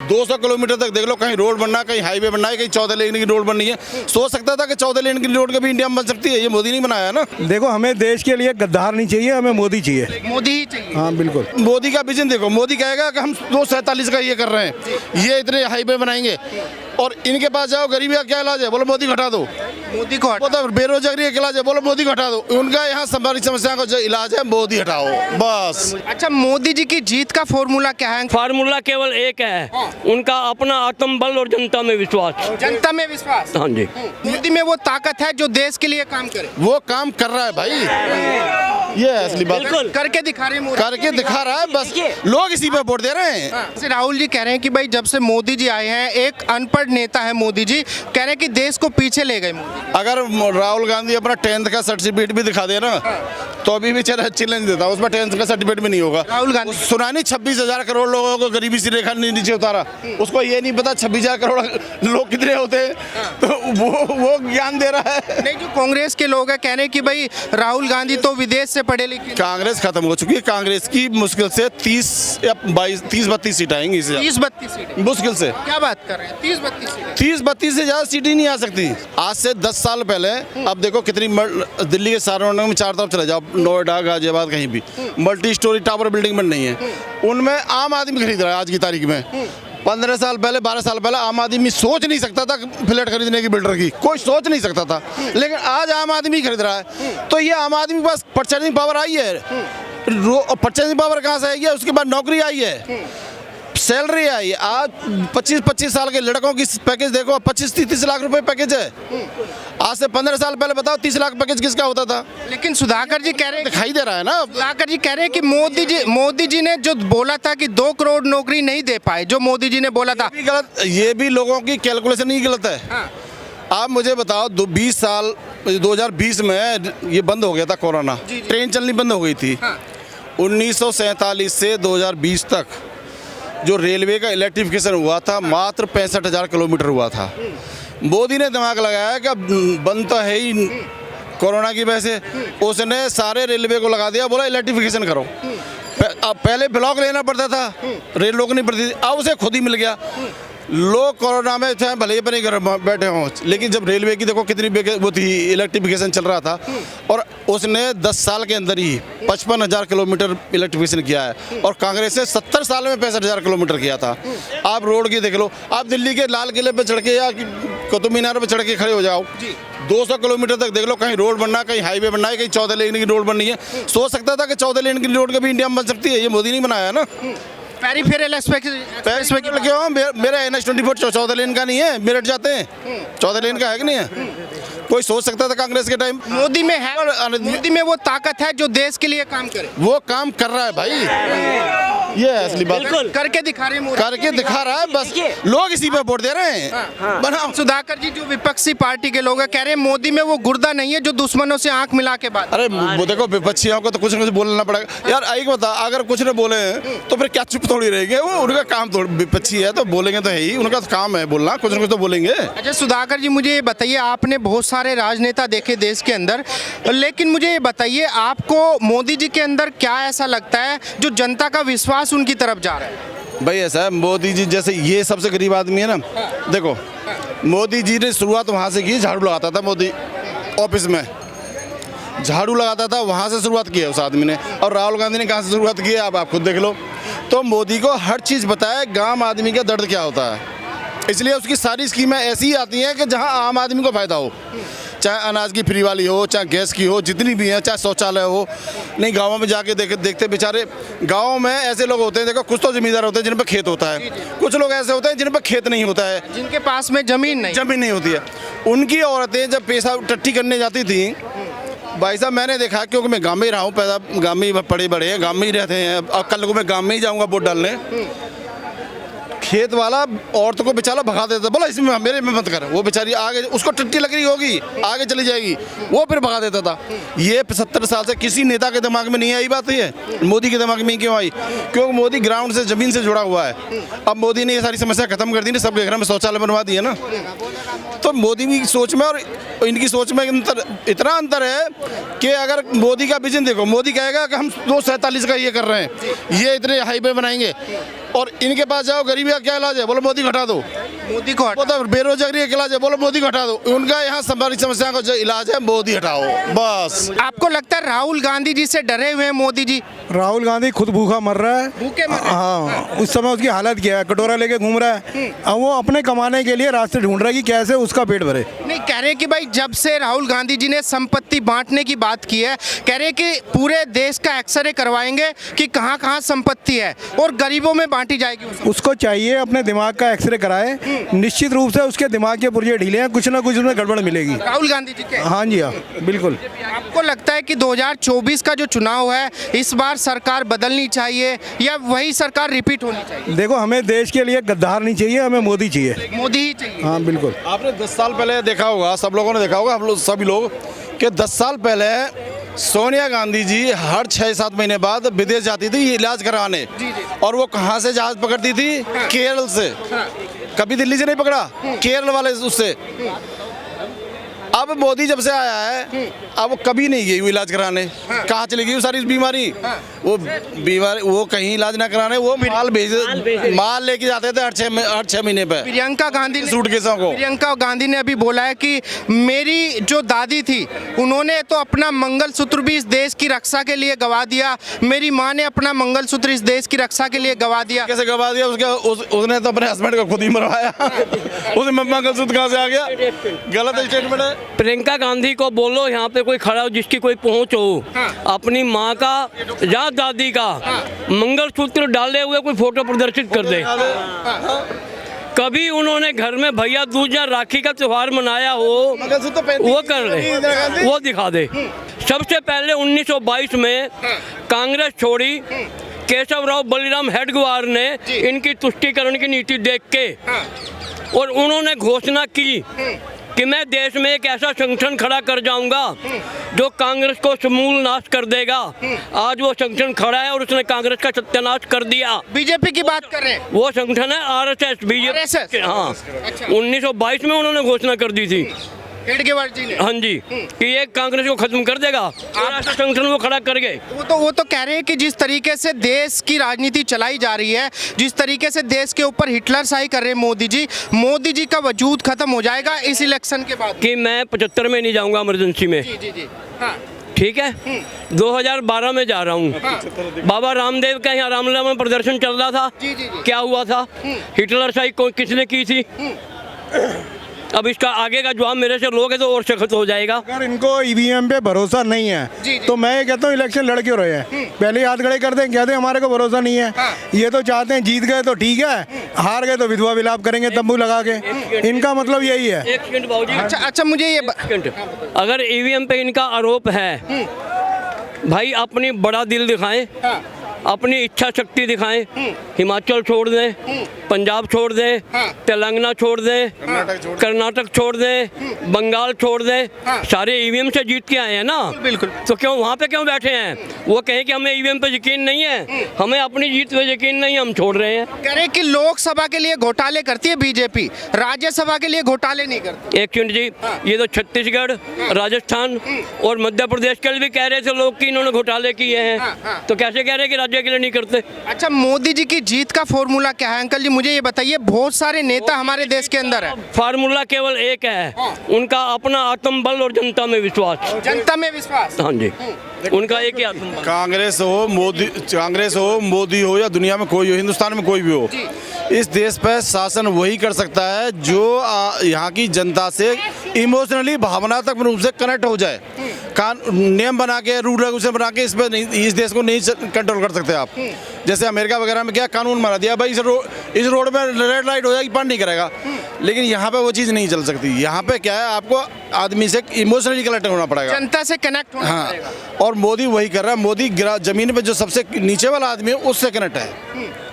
200 kilometre तक देख लो, कहीं रोड बनना, कहीं हाईवे बनना है, कहीं 14 लेन की रोड बननी है। सोच सकता था कि 14 लेन की रोड कभी इंडिया में बन सकती है? ये मोदी नहीं बनाया ना। देखो, हमें देश के लिए गद्दार नहीं चाहिए, हमें मोदी चाहिए। मोदी ही चाहिए। हाँ बिल्कुल। मोदी का विजन देखो, मोदी कहेगा कि हम 247 का ये कर रहे हैं, ये इतने हाईवे बनाएंगे, और इनके पास जाओ गरीबी का क्या इलाज है, बोलो मोदी घटा दो। मोदी को हटा। तो बेरोजगारी का इलाज है, बोलो मोदी घटा दो। उनका यहाँ सारी समस्या का जो इलाज है, मोदी हटाओ बस। अच्छा, मोदी जी की जीत का फॉर्मूला क्या है? फार्मूला केवल एक है, उनका अपना आत्मबल और जनता में विश्वास। जनता में विश्वास। हाँ जी। मोदी में वो ताकत है जो देश के लिए काम करे। वो काम कर रहा है भाई, ये है असली बात। बिल्कुल। करके दिखा रहे हैं मोदी। करके दिखा रहा है, बस लोग इसी पे वोट दे रहे हैं। जैसे राहुल जी कह रहे हैं कि भाई जब से मोदी जी आए हैं, एक अनपढ़ नेता है मोदी जी, कह रहे हैं कि देश को पीछे ले गए मोदी। अगर राहुल गांधी अपना 10th का सर्टिफिकेट भी दिखा दे ना, तो अभी भी चैलेंज देता, उसमें 10th का सर्टिफिकेट भी नहीं होगा। राहुल गांधी सुना नहीं 26,000 करोड़ लोगों को गरीबी से रेखा नीचे उतारा, उसको ये नहीं पता 26,000 करोड़ लोग कितने होते हैं, तो वो ज्ञान दे रहा है। नहीं, जो कांग्रेस के लोग हैं कह रहे हैं कि भाई राहुल गांधी तो विदेश से पढ़े लिखे। कांग्रेस खत्म हो चुकी है, कांग्रेस की मुश्किल से 30 या 30-32 सीट आएंगी, 30-32 सीटें मुश्किल से। क्या बात कर रहे हैं? 30-32 सीटें। 30-32 से ज्यादा सीट ही नहीं आ सकती। आज से 10 साल पहले, अब देखो कितनी दिल्ली के सारे में 4 तरफ चले जाओ, नोएडा, गाजियाबाद, कहीं भी मल्टी स्टोरी टावर बिल्डिंग बन रही है, उनमें आम आदमी खरीद रहा है आज की तारीख में। 15 साल पहले, 12 साल पहले आम आदमी सोच नहीं सकता था फ्लैट खरीदने की, बिल्डर की कोई सोच नहीं सकता था, लेकिन आज आम आदमी खरीद रहा है। तो ये आम आदमी के पास परचेजिंग पावर आई है। परचेजिंग पावर कहाँ से आई है? उसके बाद नौकरी आई है, सैलरी आई है। आज 25-25 साल के लड़कों की पैकेज देखो, 25-30 लाख रुपए पैकेज है। आज से 15 साल पहले बताओ 30 लाख पैकेज किसका होता था? लेकिन सुधाकर जी कह रहे हैं, दिखाई दे रहा है ना। सुधाकर जी कह रहे हैं कि मोदी जी ने जो बोला था कि 2 करोड़ नौकरी नहीं दे पाए, जो मोदी जी ने बोला था, ये भी लोगों की कैलकुलेशन ही गलत है। हाँ। आप मुझे बताओ, 2020 में ये बंद हो गया था कोरोना, ट्रेन चलनी बंद हो गई थी। 1947 से 2020 तक जो रेलवे का इलेक्ट्रिफिकेशन हुआ था, मात्र 65,000 किलोमीटर हुआ था। मोदी ने दिमाग लगाया कि अब बंद तो है ही कोरोना की वजह से, उसने सारे रेलवे को लगा दिया, बोला इलेक्ट्रिफिकेशन करो। अब पहले ब्लॉक लेना पड़ता था, रेल रोकनी पड़ती थी, अब उसे खुद ही मिल गया। लोग कोरोना में चाहे भले ही अपने घर बैठे हों, लेकिन जब रेलवे की देखो कितनी वो थी, इलेक्ट्रिफिकेशन चल रहा था, और उसने 10 साल के अंदर ही 55,000 किलोमीटर इलेक्ट्रिफिकेशन किया है, और कांग्रेस ने 70 साल में 65,000 किलोमीटर किया था। आप रोड की देख लो, आप दिल्ली के लाल किले पर चढ़ के या कुतुब मीनार पर चढ़ के खड़े हो जाओ, 200 किलोमीटर तक देख लो, कहीं रोड बनना, कहीं हाईवे बनना है, कहीं 14 लेन की रोड बननी है। सोच सकता था कि 14 लेन की रोड कभी इंडिया में बन सकती है? ये मोदी नहीं बनाया ना। पेरिफेरल क्यों? मेरा NH-24 14 लेन का नहीं है, मेरठ जाते हैं, 14 लेन का है कि नहीं है? कोई सोच सकता था कांग्रेस के टाइम? मोदी में है, मोदी में वो ताकत है जो देश के लिए काम करे। वो काम कर रहा है भाई, ये है असली बात। करके दिखा रहे हैं, करके दिखा रहा है, बस लोग इसी पे वोट दे रहे हैं। बनाओ। सुधाकर जी, जो विपक्षी पार्टी के लोग हैं कह रहे हैं मोदी में वो गुर्दा नहीं है जो दुश्मनों से आंख मिला के बात। अरे वो देखो, विपक्षियों को तो कुछ न कुछ बोलना पड़ेगा यार। एक बता, अगर कुछ न बोले तो फिर क्या चुप थोड़ी रहेंगे? वो उनका काम थोड़ी, विपक्षी है तो बोलेंगे तो है ही, उनका काम है बोलना, कुछ न कुछ तो बोलेंगे। अच्छा सुधाकर जी, मुझे ये बताइए, आपने बहुत सारे राजनेता देखे देश के अंदर, लेकिन मुझे ये बताइए आपको मोदी जी के अंदर क्या ऐसा लगता है जो जनता का विश्वास उनकी तरफ जा रहा है? भाई ऐसा है, मोदी जी जैसे ये सबसे गरीब आदमी है ना, देखो मोदी जी ने शुरुआत वहाँ से की, झाड़ू लगाता था मोदी ऑफिस में, झाड़ू लगाता था, वहाँ से शुरुआत की है उस आदमी ने। और राहुल गांधी ने कहाँ से शुरुआत की है आप खुद देख लो। तो मोदी को हर चीज़ बताया गाँव आदमी का दर्द क्या होता है, इसलिए उसकी सारी स्कीमें ऐसी ही आती हैं कि जहाँ आम आदमी को फ़ायदा हो, चाहे अनाज की फ्री वाली हो, चाहे गैस की हो, जितनी भी है, चाहे शौचालय हो। नहीं, गाँवों में जाके देखते बेचारे गाँव में ऐसे लोग होते हैं, देखो कुछ तो जमींदार होते हैं जिन पर खेत होता है, कुछ लोग ऐसे होते हैं जिन पर खेत नहीं होता है, जिनके पास में जमीन नहीं होती है। उनकी औरतें जब पैसा टट्टी करने जाती थी, भाई साहब मैंने देखा, क्योंकि मैं गाँव में ही रहा हूँ, पैदा गाँव में ही पड़े बड़े हैं, गाँव में ही रहते हैं। अब कल को मैं गाँव में ही जाऊँगा वोट डालने, खेत वाला औरत को बेचारा भगा देता, बोला इसमें मेरे में मत कर, वो बेचारी आगे उसको टट्टी लग रही होगी, आगे चली जाएगी, वो फिर भगा देता था। ये 70 साल से किसी नेता के दिमाग में नहीं आई बात, ये मोदी के दिमाग में क्यों आई? क्योंकि मोदी ग्राउंड से, ज़मीन से जुड़ा हुआ है। अब मोदी ने ये सारी समस्या खत्म कर दी ना, सबके घर में शौचालय बनवा दिए ना। तो मोदी की सोच में और इनकी सोच में इतना अंतर है कि अगर मोदी का विजन देखो, मोदी कहेगा कि हम 247 का ये कर रहे हैं, ये इतने हाईवे बनाएंगे, और इनके पास जाओ गरीबी का क्या इलाज है, बोलो मोदी को हटा दो। मोदी को वो तो बेरोजगारी का इलाज है, बोलो मोदी को हटा दो। उनका यहाँ सारी समस्या का जो इलाज है मोदी हटाओ बस। आपको लगता है राहुल गांधी जी से डरे हुए हैं मोदी जी? राहुल गांधी खुद भूखा मर रहा है। भूखे मर रहे हैं। हाँ, उस समय उसकी हालत क्या है, कटोरा लेके घूम रहा है। अब वो अपने कमाने के लिए रास्ते ढूंढ रहा है कि कैसे उसका पेट भरे। नहीं, कह रहे हैं कि भाई जब से राहुल गांधी जी ने संपत्ति बांटने की बात की है, कह रहे हैं कि पूरे देश का एक्सरे करवाएंगे कि कहाँ कहाँ संपत्ति है और गरीबों में बांटी जाएगी उसको चाहिए अपने दिमाग का एक्सरे कराए, निश्चित रूप से उसके दिमाग के पुर्जे ढीले हैं, कुछ ना कुछ उसमें गड़बड़ मिलेगी। राहुल गांधी जी के? हाँ जी, हाँ बिल्कुल। आपको लगता है कि 2024 का जो चुनाव है इस बार सरकार बदलनी चाहिए या वही सरकार रिपीट होनी चाहिए? देखो, हमें देश के लिए गद्दार नहीं चाहिए, हमें मोदी चाहिए। मोदी ही चाहिए। हाँ बिल्कुल। आपने 10 साल पहले देखा होगा, सब लोगों ने देखा होगा, हम लोग सभी लोग, कि 10 साल पहले सोनिया गांधी जी हर 6-7 महीने बाद विदेश जाती थी इलाज कराने। और वो कहाँ से जहाज पकड़ती थी? केरल से। कभी दिल्ली से नहीं पकड़ा, केरल वाले उससे। अब मोदी जब से आया है, अब वो कभी नहीं गई वो इलाज कराने। कहाँ चली गई वो सारी बीमारी? वो बीमारी वो कहीं इलाज ना कराने, वो माल लेके जाते थे हर 6 महीने पे। प्रियंका गांधी ने सूटकेसों को। प्रियंका गांधी ने अभी बोला है कि मेरी जो दादी थी उन्होंने तो अपना मंगलसूत्र भी इस देश की रक्षा के लिए गवा दिया, मेरी माँ ने अपना मंगलसूत्र इस देश की रक्षा के लिए गवा दिया। कैसे गवा दिया? उसने तो अपने हस्बैंड को खुद ही मरवाया। उसे मंगलसूत्र कहाँ से आ गया? गलत स्टेटमेंट है। प्रियंका गांधी को बोलो यहाँ पे कोई खड़ा हो जिसकी कोई पहुंच हो, अपनी माँ का या दादी का मंगलसूत्र डाले हुए कोई फोटो प्रदर्शित कर दे। कभी उन्होंने घर में भैया दूज या राखी का त्योहार मनाया हो, वो कर ले, वो दिखा दे। सबसे पहले 1922 में कांग्रेस छोड़ी, केशवराव बलिराम हेडगेवार ने इनकी तुष्टीकरण की नीति देख के, और उन्होंने घोषणा की कि मैं देश में एक ऐसा संगठन खड़ा कर जाऊंगा जो कांग्रेस को समूल नाश कर देगा। आज वो संगठन खड़ा है और उसने कांग्रेस का सत्यानाश कर दिया। बीजेपी की बात कर रहे हैं? वो संगठन है आरएसएस, बीजेपी। हाँ, 1922 में उन्होंने घोषणा कर दी थी हेडगेवार जी ने। हाँ जी, कि ये कांग्रेस को खत्म कर देगा। ऐसा संगठन वो खड़ा कर गए। वो तो कह रहे हैं कि जिस तरीके से देश की राजनीति चलाई जा रही है, जिस तरीके से देश के ऊपर हिटलर शाही कर रहे हैं मोदी जी का वजूद खत्म हो जाएगा इस इलेक्शन के बाद। कि मैं 75 में नहीं जाऊंगा इमरजेंसी में। जी। हाँ। ठीक है, 2012 में जा रहा हूँ। बाबा रामदेव का यहाँ रामलीला में प्रदर्शन चल रहा था। क्या हुआ था? हिटलर शाही किसने की थी? अब इसका आगे का जवाब मेरे से लोगे तो और सख्त हो जाएगा। अगर इनको ईवीएम पे भरोसा नहीं है तो मैं ये कहता हूँ इलेक्शन लड़ क्यों रहे हैं? पहले हाथ खड़े कर दें, कहते हैं हमारे को भरोसा नहीं है। ये तो चाहते हैं जीत गए तो ठीक है, हार गए तो विधवा विलाप करेंगे तंबू लगा के। इनका मतलब यही है। एक सेकंड बाबूजी। अच्छा मुझे ये अगर ईवीएम पे इनका आरोप है, भाई अपनी बड़ा दिल दिखाएं, अपनी इच्छा शक्ति दिखाएं। हिमाचल छोड़ दें, पंजाब छोड़ दें, तेलंगाना छोड़ दें, कर्नाटक छोड़ दें, बंगाल छोड़ दें, सारे ईवीएम से जीत के आए हैं ना। बिल्कुल। तो क्यों वहाँ पे क्यों बैठे हैं? वो कहें कि हमें ईवीएम पे यकीन नहीं है, हमें अपनी जीत पे यकीन नहीं है, हम छोड़ रहे हैं। कह रहे कि लोकसभा के लिए घोटाले करती है बीजेपी, राज्यसभा के लिए घोटाले नहीं करती। एक मिनट जी, ये तो छत्तीसगढ़, राजस्थान और मध्य प्रदेश के लिए भी कह रहे थे लोग कि इन्होंने घोटाले किए हैं, तो कैसे कह रहे हैं कि राज्य के लिए नहीं करते? अच्छा, मोदी जी की जीत का फॉर्मूला क्या है अंकल जी? मुझे ये बताइए, बहुत सारे नेता हमारे देश के अंदर है, फार्मूला केवल एक है, उनका अपना आत्मबल और जनता में विश्वास। जनता में विश्वास। हाँ जी, उनका एक ही आत्मबल। कांग्रेस हो, मोदी हो या दुनिया में कोई हो, हिंदुस्तान में कोई भी हो, इस देश पर शासन वही कर सकता है जो यहाँ की जनता से इमोशनली, भावनात्मक रूप से कनेक्ट हो जाए। नियम बना के, रूल रेगुलेशन बना के इस देश को नहीं कंट्रोल कर सकते आप। जैसे अमेरिका वगैरह में क्या कानून बना दिया, भाई इस रोड में रेड लाइट हो जाएगी, पान नहीं करेगा। लेकिन यहाँ पे वो चीज़ नहीं चल सकती। यहाँ पे क्या है, आपको आदमी से इमोशनली कनेक्ट होना पड़ेगा, जनता से कनेक्ट होना पड़ेगा। और मोदी वही कर रहा है। मोदी जमीन पे जो सबसे नीचे वाला आदमी है उससे कनेक्ट है।